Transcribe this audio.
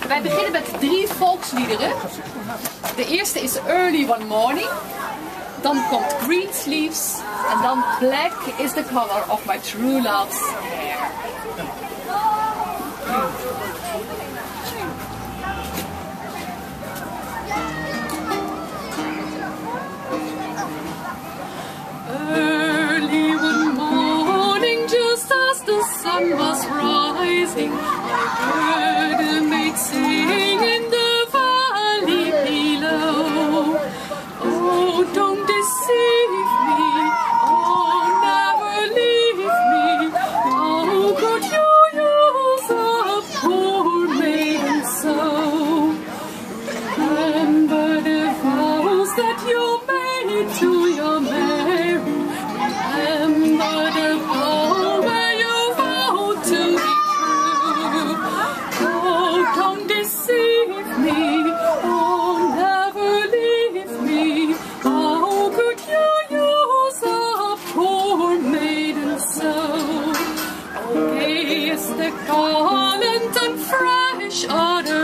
Wij beginnen met 3 volksliederen. De eerste is Early One Morning. Dan komt Green Sleeves. En dan Black is the color of my true love's hair. Early one morning, just as the sun was rising, I heard a maid sing in the valley below. Oh, don't deceive me, oh, never leave me. How could you use a poor maiden so? Remember the vows that you made to your Mary. Remember the vow where you vowed to be true. Oh, don't deceive me, oh, never leave me. How could you use a poor maiden so? Oh, gay is the garland and fresh are the